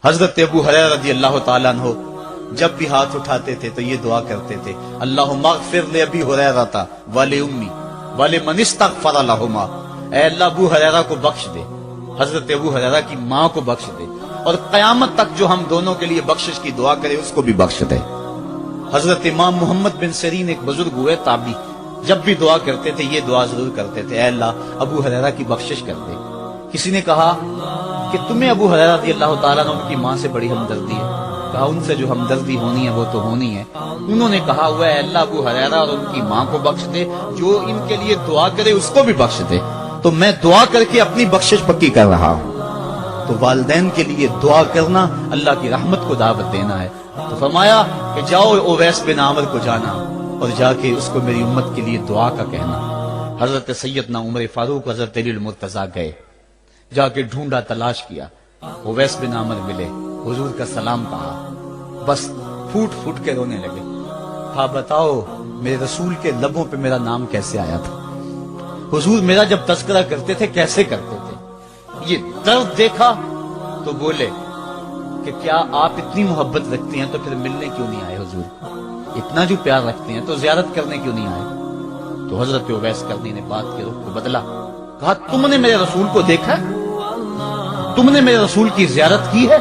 حضرت ابو ہریرہ رضی اللہ تعالیٰ عنہ جب بھی ہاتھ اٹھاتے تھے تو یہ دعا کرتے تھے، اللہم اغفر لأبی ہریرہ ولأمی ولمن استغفر لہما، اے اللہ ابو ہریرہ کو بخش دے، حضرت ابو ہریرہ کی ماں کو بخش دے، اور قیامت تک جو ہم دونوں کے لیے بخشش کی دعا کرے اس کو بھی بخش دے۔ حضرت امام محمد بن سیرین ایک بزرگ ہوئے تابعی، جب بھی دعا کرتے تھے یہ دعا ضرور کرتے تھے، اے اللہ ابو ہریرہ کی بخشش کر دے۔ کسی نے کہا کہ تمہیں ابو ہریرہ رضی اللہ تعالیٰ عنہ کی ماں سے بڑی ہمدردی ہے، کہا ان سے جو ہمدردی ہونی ہے وہ تو ہونی ہے۔ انہوں نے کہا ہوا ہے اللہ ابو ہریرہ اور ان کی ماں کو بخش دے، جو ان کے لیے دعا کرے اس کو بھی بخش دے۔ تو میں دعا کر کے اپنی بخشش پکی کر رہا ہوں۔ تو والدین کے لیے دعا کرنا اللہ کی رحمت کو دعوت دینا ہے۔ تو فرمایا کہ جاؤ اویس بن عامر کو جانا اور جا کے اس کو میری امت کے لیے دعا کا کہنا۔ حضرت سیدنا عمر فاروق حضرت علی المرتضیٰ گئے، جا کے ڈھونڈا تلاش کیا، اویس بن عامر ملے، حضور کا سلام کہا، بس پھوٹ پھوٹ کے رونے لگے۔ ہاں بتاؤ میرے رسول کے لبوں پہ میرا نام کیسے آیا تھا، حضور میرا جب تذکرہ کرتے تھے کیسے کرتے تھے۔ یہ درد دیکھا تو بولے کہ کیا آپ اتنی محبت رکھتے ہیں تو پھر ملنے کیوں نہیں آئے حضور، اتنا جو پیار رکھتے ہیں تو زیارت کرنے کیوں نہیں آئے۔ تو حضرت اویس کرنی نے بات کے رخ کو بدلا، کہا تم نے میرے رسول کو دیکھا، تم نے میرے رسول کی زیارت کی ہے؟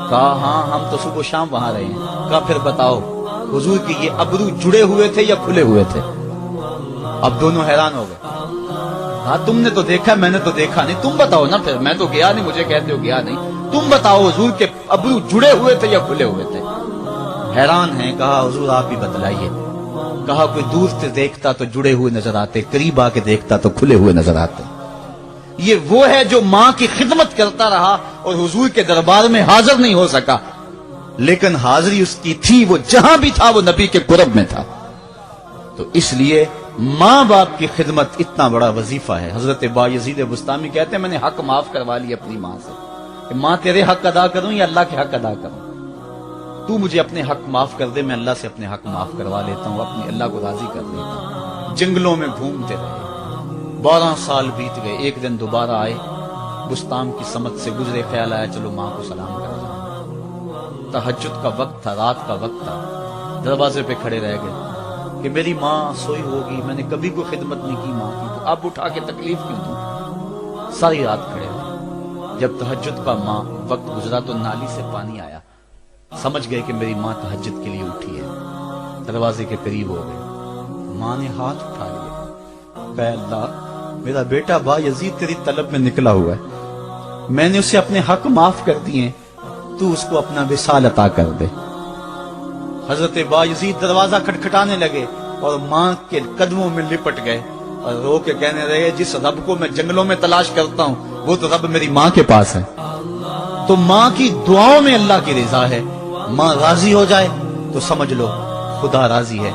کہا ہاں ہم تو صبح و شام وہاں رہے ہیں۔ کہا پھر بتاؤ حضور کی یہ ابرو جڑے ہوئے تھے یا کھلے ہوئے تھے؟ اب دونوں حیران ہو گئے۔ کہا تم نے تو دیکھا میں نے تو دیکھا نہیں، تم بتاؤ نا، پھر میں تو گیا نہیں، مجھے کہتے ہو گیا نہیں، تم بتاؤ حضور کے ابرو جڑے ہوئے تھے یا کھلے ہوئے تھے؟ حیران ہیں، کہا حضور آپ ہی بتلائیے۔ کہا کوئی دور سے دیکھتا تو جڑے ہوئے نظر آتے، قریب آ کے دیکھتا تو کھلے ہوئے نظر آتے۔ یہ وہ ہے جو ماں کی خدمت کرتا رہا اور حضور کے دربار میں حاضر نہیں ہو سکا، لیکن حاضری اس کی تھی، وہ جہاں بھی تھا وہ نبی کے قرب میں تھا۔ تو اس لیے ماں باپ کی خدمت اتنا بڑا وظیفہ ہے۔ حضرت بایزید بستامی کہتے ہیں میں نے حق معاف کروا لی اپنی ماں سے، کہ ماں تیرے حق ادا کروں یا اللہ کے حق ادا کروں، تو مجھے اپنے حق معاف کر دے، میں اللہ سے اپنے حق معاف کروا لیتا ہوں، اپنے اللہ کو راضی کر لیتا ہوں۔ جنگلوں میں گھومتے رہے، 12 سال بیت گئے، ایک دن دوبارہ آئے، بستان کی سمت سے گزرے، خیال آیا چلو ماں کو سلام کر جاؤں۔ تہجد کا وقت تھا، رات کا وقت تھا، دروازے پہ کھڑے رہ گئے کہ میری ماں سوئی ہوگی، میں نے کبھی کوئی خدمت نہیں کی ماں کی، تو اب اٹھا کے تکلیف کیوں دوں؟ ساری رات کھڑے رہے۔ جب تہجد کا ماں وقت گزرا تو نالی سے پانی آیا، سمجھ گئے کہ میری ماں تہجد کے لیے اٹھی ہے، دروازے کے قریب ہو گئے۔ ماں نے ہاتھ اٹھا لیا، اے اللہ میرا بیٹا بایزید تیری طلب میں نکلا ہوا ہے، میں نے اسے اپنے حق معاف کر دیے، تو اس کو اپنا وصال عطا کر دے۔ حضرت بایزید دروازہ کھٹکھٹانے لگے اور ماں کے قدموں میں لپٹ گئے اور رو کے کہنے لگے جس رب کو میں جنگلوں میں تلاش کرتا ہوں وہ تو رب میری ماں کے پاس ہے۔ تو ماں کی دعاؤں میں اللہ کی رضا ہے، ماں راضی ہو جائے تو سمجھ لو خدا راضی ہے۔